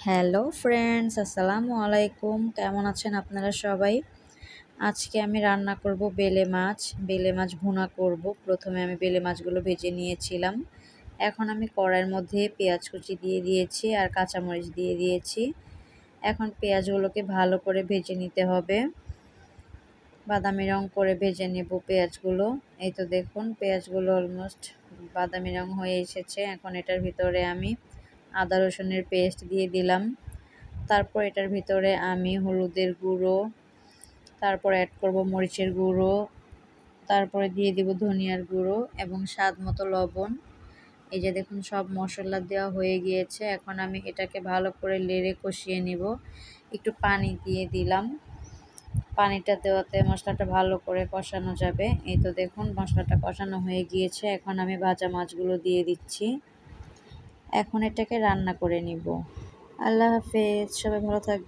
Hello friends, আসসালামু আলাইকুম। কেমন আছেন আপনারা সবাই? আজকে আমি রান্না করব বেলে মাছ ভুনা করব। প্রথমে আমি বেলে মাছগুলো ভেজে নিয়েছিলাম। এখন আমি কড়াইয়ের মধ্যে পেঁয়াজ কুচি দিয়ে দিয়েছি আর কাঁচামরিচ দিয়ে দিয়েছি। এখন পেঁয়াজগুলোকে ভালো করে ভেজে নিতে হবে, বাদামি রং করে ভেজে নেব পেঁয়াজগুলো। এই তো দেখুন, পেঁয়াজগুলো অলমোস্ট বাদামি রং হয়ে এসেছে। এখন এটার ভিতরে আমি আদা রসুনের পেস্ট দিয়ে দিলাম। তারপর এটার ভিতরে আমি হলুদের গুঁড়ো, তারপর অ্যাড করব মরিচের গুঁড়ো, তারপরে দিয়ে দিব ধনিয়ার গুঁড়ো এবং স্বাদ মতো লবণ। এই যে দেখুন, সব মশলা দেওয়া হয়ে গিয়েছে। এখন আমি এটাকে ভালো করে নেড়ে কষিয়ে নিব। একটু পানি দিয়ে দিলাম, পানিটা দেওয়াতে মশলাটা ভালো করে কষানো যাবে। এই তো দেখুন, মশলাটা কষানো হয়ে গিয়েছে। এখন আমি ভাজা মাছগুলো দিয়ে দিচ্ছি। এখন এটাকে রান্না করে নিব। আল্লাহ হাফেজ, সবাই ভালো থাকবেন।